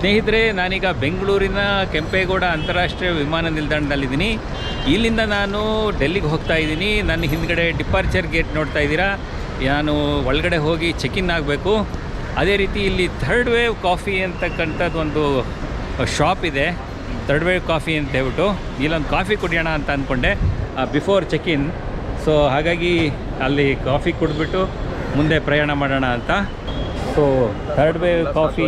ಸ್ನೇಹಿತರೆ, ನಾನೀಗ ಬೆಂಗಳೂರಿನ ಕೆಂಪೇಗೌಡ ಅಂತಾರಾಷ್ಟ್ರೀಯ ವಿಮಾನ ನಿಲ್ದಾಣದಲ್ಲಿದ್ದೀನಿ. ಇಲ್ಲಿಂದ ನಾನು ಡೆಲ್ಲಿಗೆ ಹೋಗ್ತಾ ಇದ್ದೀನಿ. ನನ್ನ ಹಿಂದ್ಗಡೆ ಡಿಪಾರ್ಚರ್ ಗೇಟ್ ನೋಡ್ತಾ ಇದ್ದೀರಾ. ನಾನು ಒಳಗಡೆ ಹೋಗಿ ಚೆಕ್ ಇನ್ ಆಗಬೇಕು. ಅದೇ ರೀತಿ ಇಲ್ಲಿ ಥರ್ಡ್ ವೇವ್ ಕಾಫಿ ಅಂತಕ್ಕಂಥದ್ದು ಒಂದು ಶಾಪ್ ಇದೆ. ಥರ್ಡ್ ವೇವ್ ಕಾಫಿ ಅಂತ ಹೇಳ್ಬಿಟ್ಟು ಇಲ್ಲೊಂದು ಕಾಫಿ ಕುಡಿಯೋಣ ಅಂತ ಅಂದ್ಕೊಂಡೆ ಬಿಫೋರ್ ಚೆಕ್ ಇನ್. ಸೊ ಹಾಗಾಗಿ ಅಲ್ಲಿ ಕಾಫಿ ಕುಡಿದ್ಬಿಟ್ಟು ಮುಂದೆ ಪ್ರಯಾಣ ಮಾಡೋಣ ಅಂತ. ಸೊ ಥರ್ಡ್ ವೇವ್ ಕಾಫಿ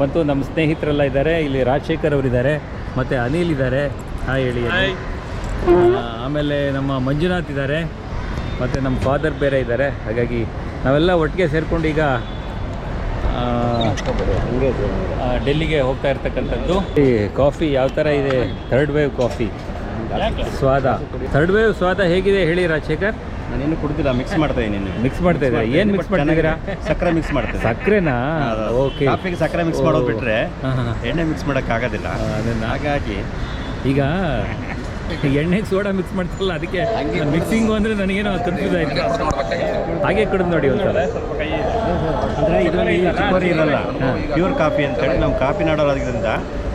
ಮತ್ತು ನಮ್ಮ ಸ್ನೇಹಿತರೆಲ್ಲ ಇದ್ದಾರೆ. ಇಲ್ಲಿ ರಾಜಶೇಖರ್ ಅವರಿದ್ದಾರೆ ಮತ್ತು ಅನಿಲ್ ಇದ್ದಾರೆ. ಹಾಯ್ ಹೇಳಿ. ಆಮೇಲೆ ನಮ್ಮ ಮಂಜುನಾಥ್ ಇದ್ದಾರೆ ಮತ್ತು ನಮ್ಮ ಫಾದರ್ ಬೇರೆ ಇದ್ದಾರೆ. ಹಾಗಾಗಿ ನಾವೆಲ್ಲ ಒಟ್ಟಿಗೆ ಸೇರಿಕೊಂಡು ಈಗ ಡೆಲ್ಲಿಗೆ ಹೋಗ್ತಾ ಇರ್ತಕ್ಕಂಥದ್ದು. ಈ ಕಾಫಿ ಯಾವ ಥರ ಇದೆ? ಥರ್ಡ್ ವೇವ್ ಕಾಫಿ ಸ್ವಾದ. ಥರ್ಡ್ ವೇವ್ ಸ್ವಾದ ಹೇಗಿದೆ ಹೇಳಿ ರಾಜಶೇಖರ್? ನಾನೇನು ಕುಡ್ದಿಲ್ಲ, ಮಿಕ್ಸ್ ಮಾಡ್ತಾ ಇದ್ದೀನಿ. ಮಿಕ್ಸ್ ಮಾಡ್ತಾ ಇದ್ದೀರಾ? ಏನು ಮಿಕ್ಸ್ ಮಾಡ್ತಿದ್ದೀರಾ? ಸಕ್ಕರೆ ಮಿಕ್ಸ್ ಮಾಡ್ತೀನಿ. ಸಕ್ಕರೆನಾ? ಓಕೆ. ಕಾಫಿಗೆ ಸಕ್ಕರೆ ಮಿಕ್ಸ್ ಮಾಡೋದು ಬಿಟ್ಟರೆ ಎಣ್ಣೆ ಮಿಕ್ಸ್ ಮಾಡೋಕ್ಕಾಗೋದಿಲ್ಲ. ಹಾಗಾಗಿ ಈಗ ಎಣ್ಣೆಗೆ ಸೋಡಾ ಮಿಕ್ಸ್ ಮಾಡ್ತಿರಲ್ಲ, ಅದಕ್ಕೆ ಮಿಕ್ಸಿಂಗು ಅಂದರೆ ನನಗೇನೋ ಕನ್ಫ್ಯೂಸ್ ಆಯಿತು. ಹಾಗೆ ಕುಡಿದು ನೋಡಿ ಒಂದ್ಸಲ. ಅಂದರೆ ಇದರಲ್ಲಿ ಚಿಕೋರಿ ಇರಲ್ಲ, ಪ್ಯೂರ್ ಕಾಫಿ ಅಂತೇಳಿ ನಾವು ಕಾಫಿ ನಾಡೋದ್ರಿಂದ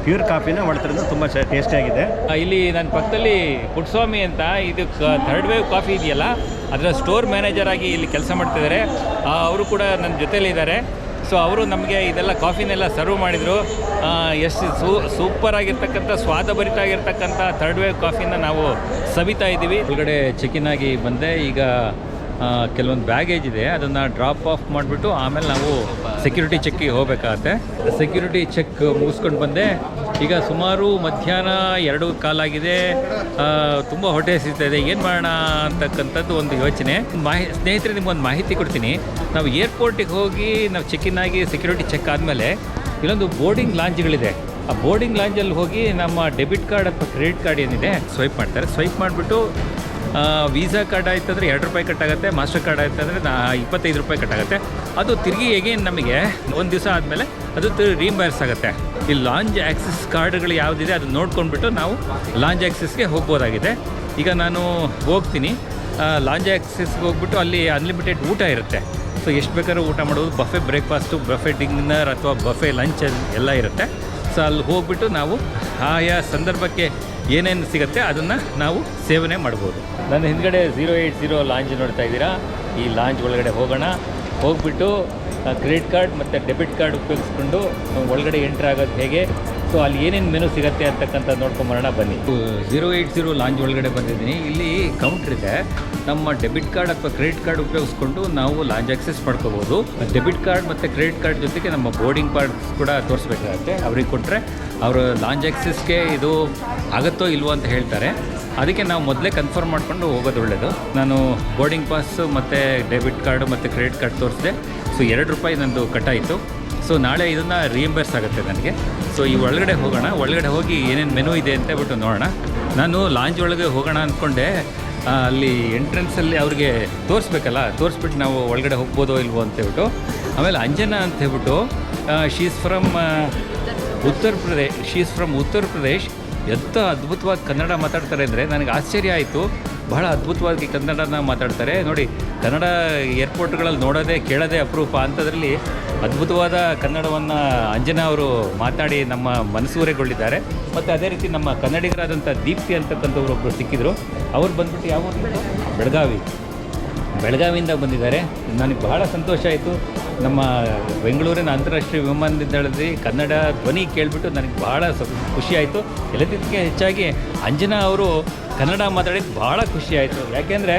ಪ್ಯೂರ್ ಕಾಫಿನ ಮಾಡ್ತಿರೋದು ತುಂಬ ಟೇಸ್ಟಿಯಾಗಿದೆ. ಇಲ್ಲಿ ನನ್ನ ಪಕ್ಕದಲ್ಲಿ ಪುಟ್ಟಸ್ವಾಮಿ ಅಂತ, ಇದು ಥರ್ಡ್ ವೇವ್ ಕಾಫಿ ಇದೆಯಲ್ಲ ಅದರ ಸ್ಟೋರ್ ಮ್ಯಾನೇಜರ್ ಆಗಿ ಇಲ್ಲಿ ಕೆಲಸ ಮಾಡ್ತಿದ್ದಾರೆ. ಅವರು ಕೂಡ ನನ್ನ ಜೊತೆಲಿ ಇದ್ದಾರೆ. ಸೊ ಅವರು ನಮಗೆ ಇದೆಲ್ಲ ಕಾಫಿನೆಲ್ಲ ಸರ್ವ್ ಮಾಡಿದರು. ಎಷ್ಟು ಸೂಪರಾಗಿರ್ತಕ್ಕಂಥ ಸ್ವಾದಭರಿತಾಗಿರ್ತಕ್ಕಂಥ ಥರ್ಡ್ ವೇವ್ ಕಾಫಿನ ನಾವು ಸವಿತಾ ಇದ್ದೀವಿ. ಒಳಗಡೆ ಚೆಕ್-ಇನ್ ಆಗಿ ಬಂದೆ. ಈಗ ಕೆಲವೊಂದು ಬ್ಯಾಗೇಜ್ ಇದೆ, ಅದನ್ನು ಡ್ರಾಪ್ ಆಫ್ ಮಾಡಿಬಿಟ್ಟು ಆಮೇಲೆ ನಾವು ಸೆಕ್ಯೂರಿಟಿ ಚೆಕ್ಕಿಗೆ ಹೋಗಬೇಕಾಗತ್ತೆ. ಸೆಕ್ಯೂರಿಟಿ ಚೆಕ್ ಮುಗಿಸ್ಕೊಂಡು ಬಂದೆ. ಈಗ ಸುಮಾರು ಮಧ್ಯಾಹ್ನ 2 ಕಾಲಾಗಿದೆ. ತುಂಬ ಹೊಟ್ಟೆ ಹಸಿತಾ ಏನು ಮಾಡೋಣ ಅಂತಕ್ಕಂಥದ್ದು ಒಂದು ಯೋಚನೆ. ಸ್ನೇಹಿತರೆ, ನಿಮ್ಗೊಂದು ಮಾಹಿತಿ ಕೊಡ್ತೀನಿ. ನಾವು ಏರ್ಪೋರ್ಟಿಗೆ ಹೋಗಿ ನಾವು ಚೆಕ್-ಇನ್ ಆಗಿ ಸೆಕ್ಯೂರಿಟಿ ಚೆಕ್ ಆದಮೇಲೆ ಇಲ್ಲೊಂದು ಬೋರ್ಡಿಂಗ್ ಲಾಂಜ್ಗಳಿದೆ. ಆ ಬೋರ್ಡಿಂಗ್ ಲಾಂಜಲ್ಲಿ ಹೋಗಿ ನಮ್ಮ ಡೆಬಿಟ್ ಕಾರ್ಡ್ ಅಥವಾ ಕ್ರೆಡಿಟ್ ಕಾರ್ಡ್ ಏನಿದೆ ಸ್ವೈಪ್ ಮಾಡ್ತಾರೆ. ಸ್ವೈಪ್ ಮಾಡಿಬಿಟ್ಟು ವೀಸಾ ಕಾರ್ಡ್ ಆಯ್ತು ಅಂದರೆ 2 ರೂಪಾಯಿ ಕಟ್ಟಾಗುತ್ತೆ, ಮಾಸ್ಟರ್ ಕಾರ್ಡ್ ಆಯ್ತು ಅಂದರೆ 25 ರೂಪಾಯಿ ಕಟ್ಟಾಗುತ್ತೆ. ಅದು ತಿರುಗಿ ಹೇಗೇನು ನಮಗೆ ಒಂದು ದಿವಸ ಆದಮೇಲೆ ಅದು ರೀಂಬರ್ಸ್ ಆಗುತ್ತೆ. ಈ ಲಾಂಜ್ ಆ್ಯಕ್ಸೆಸ್ ಕಾರ್ಡ್ಗಳು ಯಾವುದಿದೆ ಅದನ್ನು ನೋಡ್ಕೊಂಡ್ಬಿಟ್ಟು ನಾವು ಲಾಂಜ್ ಆ್ಯಕ್ಸೆಸ್ಗೆ ಹೋಗ್ಬೋದಾಗಿದೆ. ಈಗ ನಾನು ಹೋಗ್ತೀನಿ. ಲಾಂಜ್ ಆ್ಯಕ್ಸೆಸ್ಗೆ ಹೋಗ್ಬಿಟ್ಟು ಅಲ್ಲಿ ಅನ್ಲಿಮಿಟೆಡ್ ಊಟ ಇರುತ್ತೆ. ಸೊ ಎಷ್ಟು ಬೇಕಾದ್ರೂ ಊಟ ಮಾಡೋದು. ಬಫೆ ಬ್ರೇಕ್ಫಾಸ್ಟು, ಬಫೆ ಡಿನ್ನರ್ ಅಥವಾ ಬಫೆ ಲಂಚ್ ಎಲ್ಲ ಇರುತ್ತೆ. ಸೊ ಅಲ್ಲಿ ಹೋಗ್ಬಿಟ್ಟು ನಾವು ಆಯಾ ಸಂದರ್ಭಕ್ಕೆ ಏನೇನು ಸಿಗುತ್ತೆ ಅದನ್ನು ನಾವು ಸೇವನೆ ಮಾಡ್ಬೋದು. ನನ್ನ ಹಿಂದ್ಗಡೆ 080 ಲಾಂಜ್ ನೋಡ್ತಾ ಇದ್ದೀರಾ. ಈ ಲಾಂಜ್ ಒಳಗಡೆ ಹೋಗೋಣ. ಹೋಗ್ಬಿಟ್ಟು ಕ್ರೆಡಿಟ್ ಕಾರ್ಡ್ ಮತ್ತು ಡೆಬಿಟ್ ಕಾರ್ಡ್ ಉಪಯೋಗಿಸ್ಕೊಂಡು ಒಳಗಡೆ ಎಂಟ್ರ್ ಆಗೋದು ಹೇಗೆ, ಸೊ ಅಲ್ಲಿ ಏನೇನು ಮೆನು ಸಿಗುತ್ತೆ ಅಂತಕ್ಕಂಥ ನೋಡ್ಕೊಂಬರೋಣ ಬನ್ನಿ. 080 ಲಾಂಜ್ ಒಳಗಡೆ ಬಂದಿದ್ದೀನಿ. ಇಲ್ಲಿ ಕೌಂಟ್ರ್ ಇದೆ. ನಮ್ಮ ಡೆಬಿಟ್ ಕಾರ್ಡ್ ಅಥವಾ ಕ್ರೆಡಿಟ್ ಕಾರ್ಡ್ ಉಪಯೋಗಿಸ್ಕೊಂಡು ನಾವು ಲಾಂಜ್ ಆಕ್ಸೆಸ್ ಮಾಡ್ಕೋಬೋದು. ಡೆಬಿಟ್ ಕಾರ್ಡ್ ಮತ್ತು ಕ್ರೆಡಿಟ್ ಕಾರ್ಡ್ ಜೊತೆಗೆ ನಮ್ಮ ಬೋರ್ಡಿಂಗ್ ಪಾಸ್ ಕೂಡ ತೋರಿಸ್ಬೇಕಾಗತ್ತೆ. ಅವ್ರಿಗೆ ಕೊಟ್ಟರೆ ಅವರು ಲಾಂಜ್ ಆಕ್ಸೆಸ್ಗೆ ಇದು ಆಗುತ್ತೋ ಇಲ್ವೋ ಅಂತ ಹೇಳ್ತಾರೆ. ಅದಕ್ಕೆ ನಾವು ಮೊದಲೇ ಕನ್ಫರ್ಮ್ ಮಾಡಿಕೊಂಡು ಹೋಗೋದು ಒಳ್ಳೆಯದು. ನಾನು ಬೋರ್ಡಿಂಗ್ ಪಾಸು ಮತ್ತು ಡೆಬಿಟ್ ಕಾರ್ಡು ಮತ್ತು ಕ್ರೆಡಿಟ್ ಕಾರ್ಡ್ ತೋರಿಸಿದೆ. ಸೊ 2 ರೂಪಾಯಿ ನಂದು ಕಟ್ಟಾಯಿತು. ಸೊ ನಾಳೆ ಇದನ್ನು ರೀಎಂಬರ್ಸ್ ಆಗುತ್ತೆ ನನಗೆ. ಸೊ ಈ ಒಳಗಡೆ ಹೋಗೋಣ. ಒಳಗಡೆ ಹೋಗಿ ಏನೇನು ಮೆನು ಇದೆ ಅಂತ ಹೇಳ್ಬಿಟ್ಟು ನೋಡೋಣ. ನಾನು ಲಾಂಜ್ ಒಳಗೆ ಹೋಗೋಣ ಅಂದ್ಕೊಂಡೆ. ಅಲ್ಲಿ ಎಂಟ್ರೆನ್ಸಲ್ಲಿ ಅವ್ರಿಗೆ ತೋರಿಸ್ಬೇಕಲ್ಲ, ತೋರಿಸ್ಬಿಟ್ಟು ನಾವು ಒಳಗಡೆ ಹೋಗ್ಬೋದೋ ಇಲ್ವೋ ಅಂತೇಳ್ಬಿಟ್ಟು. ಆಮೇಲೆ ಅಂಜನಾ ಅಂತ ಹೇಳ್ಬಿಟ್ಟು she is from Uttar Pradesh. ಎಂಥ ಅದ್ಭುತವಾದ ಕನ್ನಡ ಮಾತಾಡ್ತಾರೆ ಅಂದರೆ ನನಗೆ ಆಶ್ಚರ್ಯ ಆಯಿತು. ಬಹಳ ಅದ್ಭುತವಾಗಿ ಕನ್ನಡನ ಮಾತಾಡ್ತಾರೆ ನೋಡಿ. ಕನ್ನಡ ಏರ್ಪೋರ್ಟ್ಗಳಲ್ಲಿ ನೋಡೋದೇ ಕೇಳೋದೇ ಅಪರೂಪ. ಅಂಥದ್ರಲ್ಲಿ ಅದ್ಭುತವಾದ ಕನ್ನಡವನ್ನು ಅಂಜನಾ ಅವರು ಮಾತಾಡಿ ನಮ್ಮ ಮನಸೂರೆಗೊಳ್ಳಿದ್ದಾರೆ. ಮತ್ತು ಅದೇ ರೀತಿ ನಮ್ಮ ಕನ್ನಡಿಗರಾದಂಥ ದೀಪ್ತಿ ಅಂತಕ್ಕಂಥವ್ರು ಒಬ್ಬರು ಸಿಕ್ಕಿದ್ರು. ಅವ್ರು ಬಂದ್ಬಿಟ್ಟು ಯಾವ ಬೆಳಗಾವಿಯಿಂದ ಬಂದಿದ್ದಾರೆ. ನನಗೆ ಬಹಳ ಸಂತೋಷ ಆಯಿತು. ನಮ್ಮ ಬೆಂಗಳೂರಿನ ಅಂತಾರಾಷ್ಟ್ರೀಯ ವಿಮಾನ ನಿಲ್ದಾಣದಲ್ಲಿ ಕನ್ನಡ ಧ್ವನಿ ಕೇಳಿಬಿಟ್ಟು ನನಗೆ ಭಾಳ ಖುಷಿಯಾಯಿತು. ಎಲ್ಲದಕ್ಕೆ ಹೆಚ್ಚಾಗಿ ಅಂಜನಾ ಅವರು ಕನ್ನಡ ಮಾತಾಡಿದ್ದು ಭಾಳ ಖುಷಿಯಾಯಿತು. ಯಾಕೆಂದರೆ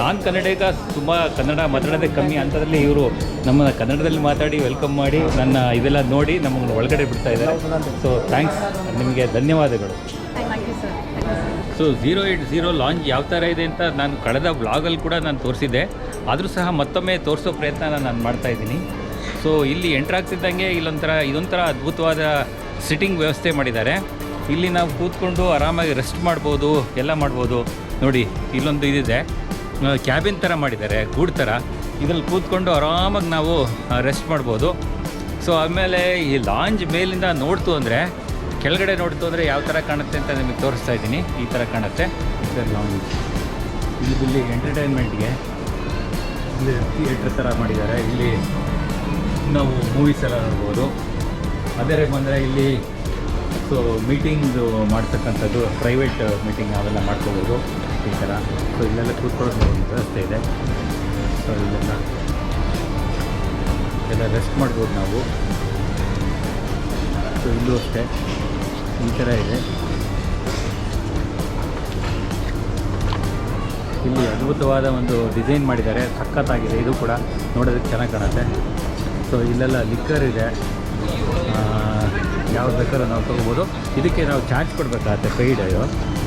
ನಾನು ಕನ್ನಡಿಗ, ತುಂಬ ಕನ್ನಡ ಮಾತಾಡೋದೇ ಕಮ್ಮಿ. ಅಂಥದ್ರಲ್ಲಿ ಇವರು ನಮ್ಮ ಕನ್ನಡದಲ್ಲಿ ಮಾತಾಡಿ ವೆಲ್ಕಮ್ ಮಾಡಿ ನನ್ನ ಇದೆಲ್ಲ ನೋಡಿ ನಮ್ಮನ್ನು ಒಳಗಡೆ ಬಿಡ್ತಾ ಇದ್ದಾರೆ. ಸೊ ಥ್ಯಾಂಕ್ಸ್, ನಿಮಗೆ ಧನ್ಯವಾದಗಳು. ಸೊ 080 ಲಾಂಜ್ ಯಾವ ಥರ ಇದೆ ಅಂತ ನಾನು ಕಳೆದ ಬ್ಲಾಗಲ್ಲಿ ಕೂಡ ನಾನು ತೋರಿಸಿದ್ದೆ. ಆದರೂ ಸಹ ಮತ್ತೊಮ್ಮೆ ತೋರಿಸೋ ಪ್ರಯತ್ನ ನಾನು ಮಾಡ್ತಾಯಿದ್ದೀನಿ. ಸೊ ಇಲ್ಲಿ ಎಂಟ್ರಾಗ್ತಿದ್ದಂಗೆ ಇದೊಂಥರ ಅದ್ಭುತವಾದ ಸಿಟ್ಟಿಂಗ್ ವ್ಯವಸ್ಥೆ ಮಾಡಿದ್ದಾರೆ. ಇಲ್ಲಿ ನಾವು ಕೂತ್ಕೊಂಡು ಆರಾಮಾಗಿ ರೆಸ್ಟ್ ಮಾಡ್ಬೋದು, ಎಲ್ಲ ಮಾಡ್ಬೋದು. ನೋಡಿ ಇಲ್ಲೊಂದು ಇದಿದೆ, ಕ್ಯಾಬಿನ್ ಥರ ಮಾಡಿದ್ದಾರೆ, ಗೂಡು ಥರ. ಇದರಲ್ಲಿ ಕೂತ್ಕೊಂಡು ಆರಾಮಾಗಿ ನಾವು ರೆಸ್ಟ್ ಮಾಡ್ಬೋದು. ಸೊ ಆಮೇಲೆ ಈ ಲಾಂಜ್ ಮೇಲಿಂದ ನೋಡ್ತು ಅಂದರೆ, ಕೆಳಗಡೆ ನೋಡ್ತು ಅಂದರೆ ಯಾವ ಥರ ಕಾಣುತ್ತೆ ಅಂತ ನಿಮಗೆ ತೋರಿಸ್ತಾ ಇದ್ದೀನಿ. ಈ ಥರ ಕಾಣುತ್ತೆ ಸರ್ ಲಾಂಜ್. ಇಲ್ಲಿ ಎಂಟರ್ಟೈನ್ಮೆಂಟ್ಗೆ ಇಲ್ಲಿ ಥಿಯೇಟ್ರ್ ಥರ ಮಾಡಿದ್ದಾರೆ. ಇಲ್ಲಿ ನಾವು ಮೂವೀಸ್ ಎಲ್ಲ ನೋಡ್ಬೋದು. ಅದೇ ಬಂದರೆ ಇಲ್ಲಿ ಸೊ ಮೀಟಿಂಗ್ದು ಮಾಡ್ತಕ್ಕಂಥದ್ದು ಪ್ರೈವೇಟ್ ಮೀಟಿಂಗ್ ಅವೆಲ್ಲ ಮಾಡ್ಕೋಬೋದು ಈ ಥರ. ಸೊ ಇಲ್ಲೆಲ್ಲ ಕೂತ್ಕೊಳ್ಳೋದು ಒಂದು ವ್ಯವಸ್ಥೆ ಇದೆ. ಸೊ ಇಲ್ಲೆಲ್ಲ ರೆಸ್ಟ್ ಮಾಡ್ಬೋದು ನಾವು. ಸೊ ಇಲ್ಲೂ ಅಷ್ಟೇ ಈ ಥರ ಇದೆ. ಇಲ್ಲಿ ಅದ್ಭುತವಾದ ಒಂದು ಡಿಸೈನ್ ಮಾಡಿದ್ದಾರೆ, ಸಖತ್ತಾಗಿದೆ. ಇದು ಕೂಡ ನೋಡೋದಕ್ಕೆ ಚೆನ್ನಾಗಿ ಕಾಣುತ್ತೆ. ಸೊ ಇಲ್ಲೆಲ್ಲ ಲಿಕ್ಕರ್ ಇದೆ, ಯಾವ್ದು ಬೇಕಾದ್ರೂ ನಾವು ತೊಗೋಬೋದು. ಇದಕ್ಕೆ ನಾವು ಚಾರ್ಜ್ ಕೊಡಬೇಕಾಗತ್ತೆ, ಪೇಯ್ಡ್.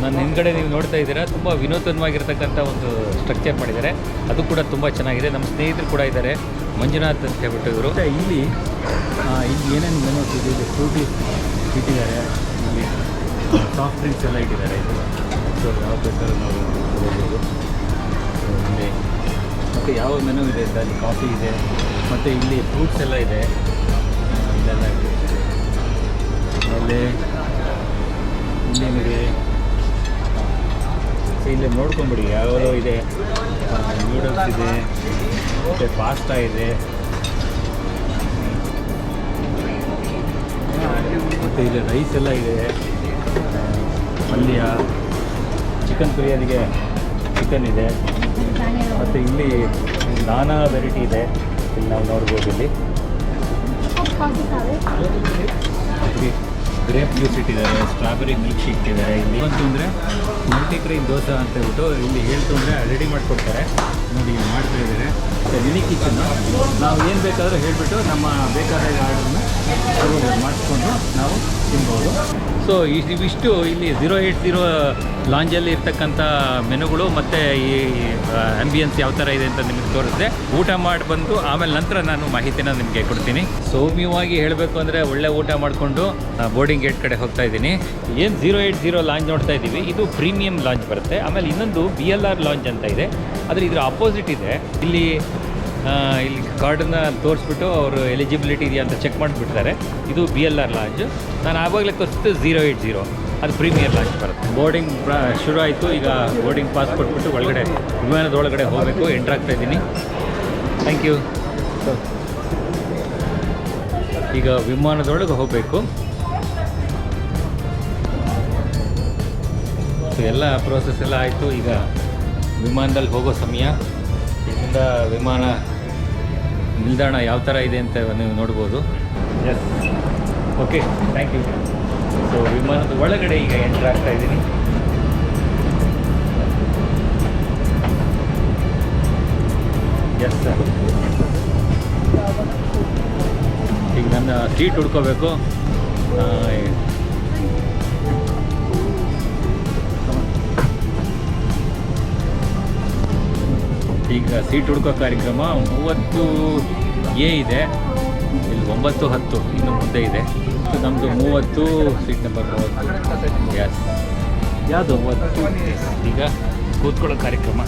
ನನ್ನ ಹಿಂದ್ಗಡೆ ನೀವು ನೋಡ್ತಾ ಇದ್ದೀರಾ, ತುಂಬ ವಿನೂತನವಾಗಿರ್ತಕ್ಕಂಥ ಒಂದು ಸ್ಟ್ರಕ್ಚರ್ ಮಾಡಿದ್ದಾರೆ. ಅದು ಕೂಡ ತುಂಬ ಚೆನ್ನಾಗಿದೆ. ನಮ್ಮ ಸ್ನೇಹಿತರು ಕೂಡ ಇದ್ದಾರೆ, ಮಂಜುನಾಥ್ ಅಂತ ಹೇಳ್ಬಿಟ್ಟು ಇವರು. ಇಲ್ಲಿ ಏನೇನು ಮೆನೂಸ್ ಇದೆ, ಇಲ್ಲಿ ಫ್ರೂಟಿ ಇಟ್ಟಿದ್ದಾರೆ, ಇಲ್ಲಿ ಸಾಫ್ಟ್ ಡ್ರಿಂಕ್ಸ್ ಎಲ್ಲ ಇಟ್ಟಿದ್ದಾರೆ. ಇದು ಸೊ ಯಾವ ಬೇಕಾದ್ರೂ ನಾವು ತೊಗೋಬೋದು. ಇಲ್ಲಿ ಮತ್ತು ಯಾವ ಮೆನು ಇದೆ ಅಂತ ಅಲ್ಲಿ ಕಾಫಿ ಇದೆ, ಮತ್ತು ಇಲ್ಲಿ ಫ್ರೂಟ್ಸ್ ಎಲ್ಲ ಇದೆ. ಇಲ್ಲೆಲ್ಲ ಇದೆ. ಆಮೇಲೆ ಇನ್ನೇನಿದೆ ಇಲ್ಲಿ ನೋಡ್ಕೊಂಬಿಡಿ, ಯಾವ್ಯಾವ ಇದೆ. ನೂಡಲ್ಸ್ ಇದೆ, ಮತ್ತು ಪಾಸ್ತಾ ಇದೆ, ಮತ್ತು ಇಲ್ಲಿ ರೈಸ್ ಎಲ್ಲ ಇದೆ, ಪಲ್ಯ, ಚಿಕನ್ ಬಿರಿಯಾನಿಗೆ ಚಿಕನ್ ಇದೆ, ಮತ್ತು ಇಲ್ಲಿ ನಾನಾ ವೆರೈಟಿ ಇದೆ. ಇಲ್ಲಿ ನಾವು ನೋಡ್ಬೋದು. ಇಲ್ಲಿ ಗ್ರೇಪ್ ಜ್ಯೂಸ್ ಇಟ್ಟಿದ್ದಾರೆ, ಸ್ಟ್ರಾಬೆರಿ ಮಿಲ್ಕ್ ಶೇಕ್ ಇಟ್ಟಿದ್ದಾರೆ. ಇಲ್ಲಿ ಬಂತು ಅಂದರೆ ಮಲ್ಟಿಗ್ರೈನ್ ದೋಸೆ ಅಂತ ಹೇಳ್ಬಿಟ್ಟು ಇಲ್ಲಿ ಹೇಳ್ತು ಅಂದರೆ ರೆಡಿ ಮಾಡಿಕೊಡ್ತಾರೆ. ನೋಡಿ ಇಲ್ಲಿ ಮಾಡ್ತಾ ಇದ್ದಾರೆ. ಮಿನಿ ಕಿಚನ್ನು ನಾವು ಏನು ಬೇಕಾದರೂ ಹೇಳಿಬಿಟ್ಟು ನಮ್ಮ ಬೇಕಾದ ಆರ್ಡರ್ನ ಮಾಡಿಸ್ಕೊಂಡು ನಾವು ತಿನ್ಬೋದು. ಸೊ ಇವಿಷ್ಟು ಇಲ್ಲಿ 080 ಲಾಂಜಲ್ಲಿ ಇರ್ತಕ್ಕಂಥ ಮೆನುಗಳು ಮತ್ತು ಈ ಆಂಬಿಯನ್ಸ್ ಯಾವ ಥರ ಇದೆ ಅಂತ ನಿಮಗೆ ತೋರಿಸಿದೆ. ಊಟ ಮಾಡಿ ಬಂದು ಆಮೇಲೆ ನಂತರ ನಾನು ಮಾಹಿತಿನ ನಿಮಗೆ ಕೊಡ್ತೀನಿ. ಸೌಮ್ಯವಾಗಿ ಹೇಳಬೇಕು ಅಂದರೆ ಒಳ್ಳೆ ಊಟ ಮಾಡಿಕೊಂಡು ಬೋರ್ಡಿಂಗ್ ಗೇಟ್ ಕಡೆ ಹೋಗ್ತಾ ಇದ್ದೀನಿ. ಏನು 080 ಲಾಂಜ್ ನೋಡ್ತಾ ಇದ್ದೀವಿ, ಇದು ಪ್ರೀಮಿಯಂ ಲಾಂಜ್ ಬರುತ್ತೆ. ಆಮೇಲೆ ಇನ್ನೊಂದು BLR ಲಾಂಜ್ ಅಂತ ಇದೆ, ಆದರೆ ಇದರ ಅಪೋಸಿಟ್ ಇದೆ. ಇಲ್ಲಿ ಕಾರ್ಡನ್ನು ತೋರಿಸ್ಬಿಟ್ಟು ಅವರು ಎಲಿಜಿಬಿಲಿಟಿ ಇದೆಯಾ ಅಂತ ಚೆಕ್ ಮಾಡಿಬಿಡ್ತಾರೆ. ಇದು BLR ಲಾಂಜ್. ನಾನು ಆವಾಗಲೇ ತೋರಿಸಿದ್ದು 080, ಅದು ಪ್ರೀಮಿಯರ್ ಲಾಂಜ್ ಬರುತ್ತೆ. ಬೋರ್ಡಿಂಗ್ ಶುರು ಆಯಿತು. ಈಗ ಬೋರ್ಡಿಂಗ್ ಪಾಸ್ ಕೊಟ್ಬಿಟ್ಟು ಒಳಗಡೆ ವಿಮಾನದೊಳಗಡೆ ಹೋಗಬೇಕು. ಎಂಟ್ರ್ ಆಗ್ತಾ ಇದ್ದೀನಿ. Thank you. ಈಗ ವಿಮಾನದೊಳಗೆ ಹೋಗಬೇಕು. ಸೊ ಎಲ್ಲ ಪ್ರೋಸೆಸ್ ಎಲ್ಲ ಆಯಿತು. ಈಗ ವಿಮಾನದಲ್ಲಿ ಹೋಗೋ ಸಮಯ. ಇಲ್ಲಿಂದ ವಿಮಾನ ನಿಲ್ದಾಣ ಯಾವ ಥರ ಇದೆ ಅಂತ ನೀವು ನೋಡ್ಬೋದು. Yes, okay, thank you. So ವಿಮಾನದ ಒಳಗಡೆ ಈಗ ಎಂಟ್ರ್ ಆಗ್ತಾ ಇದ್ದೀನಿ. ಎಸ್ ಸರ್, ಈಗ ನನ್ನ ಸೀಟ್ ಹುಡ್ಕೋಬೇಕು. ಈಗ ಸೀಟ್ ಹುಡ್ಕೋ ಕಾರ್ಯಕ್ರಮ 30A ಇದೆ. ಇಲ್ಲಿ 9, 10 ಇನ್ನು ಮುಂದೆ ಇದೆ. ನಮ್ಮದು 30, ಸೀಟ್ ನಂಬರ್ 30. ಎಸ್, ಯಾವುದು 30. ಈಗ ಕೂತ್ಕೊಳ್ಳೋ ಕಾರ್ಯಕ್ರಮ.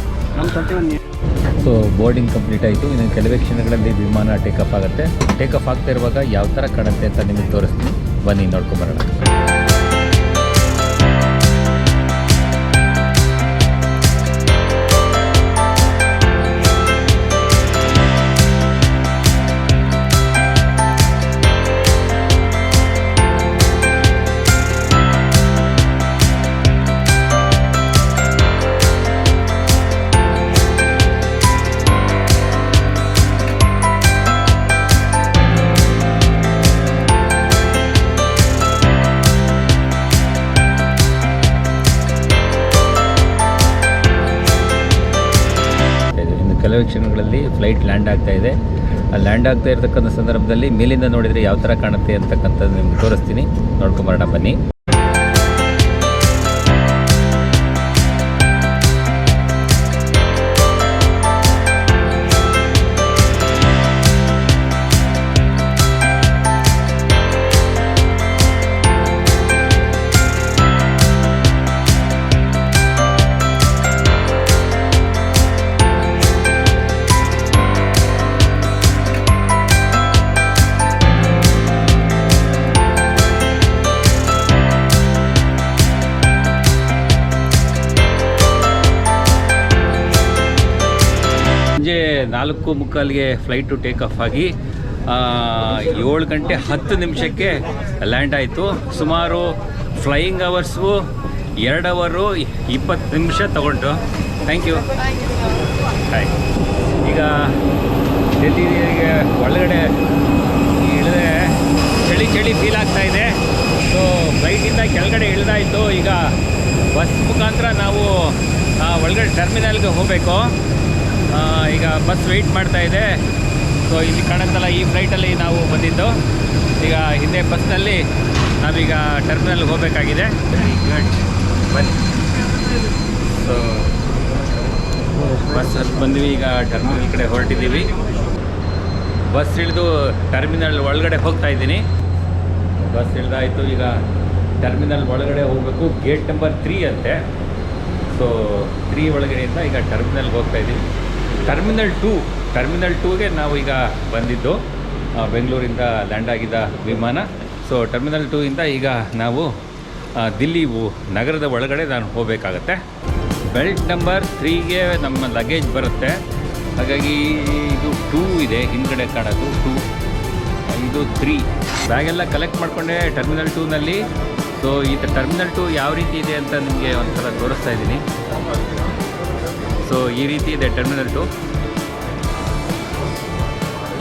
ಸೊ ಬೋರ್ಡಿಂಗ್ ಕಂಪ್ಲೀಟ್ ಆಯಿತು. ಇನ್ನು ಕೆಲವೇ ಕ್ಷಣಗಳಲ್ಲಿ ವಿಮಾನ ಟೇಕಪ್ ಆಗುತ್ತೆ. ಟೇಕಪ್ ಆಗ್ತಾ ಇರುವಾಗ ಯಾವ ಥರ ಕಾಣುತ್ತೆ ಅಂತ ನಿಮಗೆ ತೋರಿಸ್ತೀನಿ, ಬನ್ನಿ ನೋಡ್ಕೊಂಬರೋಣ. ಕೆಲವೇ ಕ್ಷಣಗಳಲ್ಲಿ ಫ್ಲೈಟ್ ಲ್ಯಾಂಡ್ ಆಗ್ತಾ ಇದೆ. ಲ್ಯಾಂಡ್ ಆಗ್ತಾ ಇರತಕ್ಕಂಥ ಸಂದರ್ಭದಲ್ಲಿ ಮೇಲಿಂದ ನೋಡಿದರೆ ಯಾವ ಥರ ಕಾಣುತ್ತೆ ಅಂತಕ್ಕಂಥದ್ದು ನಿಮ್ಗೆ ತೋರಿಸ್ತೀನಿ, ನೋಡ್ಕೊಂಬರೋಣ ಬನ್ನಿ. ಸಂಜೆ 4:45 ಫ್ಲೈಟು ಟೇಕ್ ಆಫ್ ಆಗಿ 7 ಗಂಟೆ 10 ನಿಮಿಷಕ್ಕೆ ಲ್ಯಾಂಡ್ ಆಯಿತು. ಸುಮಾರು ಫ್ಲೈಯಿಂಗ್ ಅವರ್ಸು 2 ಅವರು 20 ನಿಮಿಷ ತಗೊಂಡು. Thank you. ಹಾಯ್. ಈಗ ಡೆಲ್ಲಿಗೆ ಒಳಗಡೆ ಇಳಿದ್ರೆ ಚಳಿ ಫೀಲ್ ಆಗ್ತಾ ಇದೆ. ಸೊ ಫ್ಲೈಟಿಂದ ಕೆಳಗಡೆ ಇಳಿದಾಯಿತು. ಈಗ ಬಸ್ ಮುಖಾಂತರ ನಾವು ಒಳಗಡೆ ಟರ್ಮಿನಲ್ಗೆ ಹೋಗಬೇಕು. ಈಗ ಬಸ್ ವೆಯ್ಟ್ ಮಾಡ್ತಾ ಇದೆ. ಸೊ ಇಲ್ಲಿ ಕಾಣುತ್ತಲ್ಲ, ಈ ಫ್ಲೈಟಲ್ಲಿ ನಾವು ಬಂದಿದ್ದು. ಈಗ ಹಿಂದೆ ಬಸ್ನಲ್ಲಿ ನಾವೀಗ ಟರ್ಮಿನಲ್ಗೆ ಹೋಗಬೇಕಾಗಿದೆ. Very good. ಬನ್ನಿ. ಸೊ ಬಸ್ ಹತ್ತು ಬಂದ್ವಿ. ಈಗ ಟರ್ಮಿನಲ್ ಕಡೆ ಹೊರಟಿದ್ದೀವಿ. ಬಸ್ ಇಳಿದು ಟರ್ಮಿನಲ್ ಒಳಗಡೆ ಹೋಗ್ತಾ ಇದ್ದೀನಿ. ಬಸ್ ಇಳಿದಾಯಿತು. ಈಗ ಟರ್ಮಿನಲ್ ಒಳಗಡೆ ಹೋಗಬೇಕು. ಗೇಟ್ ನಂಬರ್ 3 ಅಂತೆ. ಸೊ 3 ಒಳಗಡೆಯಿಂದ ಈಗ ಟರ್ಮಿನಲ್ಗೆ ಹೋಗ್ತಾ ಇದ್ದೀವಿ. ಟರ್ಮಿನಲ್ 2ಗೆ ನಾವು ಈಗ ಬಂದಿದ್ದು. ಬೆಂಗಳೂರಿಂದ ಲ್ಯಾಂಡ್ ಆಗಿದ್ದ ವಿಮಾನ. ಸೊ ಟರ್ಮಿನಲ್ 2ಇಂದ ಈಗ ನಾವು ದಿಲ್ಲಿ ನಗರದ ಒಳಗಡೆ ನಾನು ಹೋಗಬೇಕಾಗತ್ತೆ. ಬೆಲ್ಟ್ ನಂಬರ್ 3ಗೆ ನಮ್ಮ ಲಗೇಜ್ ಬರುತ್ತೆ. ಹಾಗಾಗಿ ಇದು 2 ಇದೆ, ಹಿಂದ್ಗಡೆ ಕಾಣೋದು 2, ಇದು 3. ಬ್ಯಾಗೆಲ್ಲ ಕಲೆಕ್ಟ್ ಮಾಡಿಕೊಂಡೆ ಟರ್ಮಿನಲ್ 2ನಲ್ಲಿ. ಸೊ ಈ ಟರ್ಮಿನಲ್ 2 ಯಾವ ರೀತಿ ಇದೆ ಅಂತ ನಿಮಗೆ ಒಂದ್ಸಲ ತೋರಿಸ್ತಾ ಇದ್ದೀನಿ. ಸೊ ಈ ರೀತಿ ಇದೆ ಟರ್ಮಿನಲ್ 2.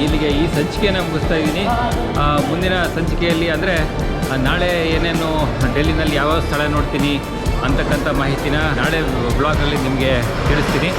ಇಲ್ಲಿಗೆ ಈ ಸಂಚಿಕೆಯನ್ನು ಮುಗಿಸ್ತಾ ಇದ್ದೀನಿ. ಮುಂದಿನ ಸಂಚಿಕೆಯಲ್ಲಿ ಅಂದರೆ ನಾಳೆ ಏನೇನು ಡೆಲ್ಲಿನಲ್ಲಿ ಯಾವ ಸ್ಥಳ ನೋಡ್ತೀನಿ ಅಂತಕ್ಕಂಥ ಮಾಹಿತಿನ ನಾಳೆ ಬ್ಲಾಗಲ್ಲಿ ನಿಮಗೆ ತಿಳಿಸ್ತೀನಿ.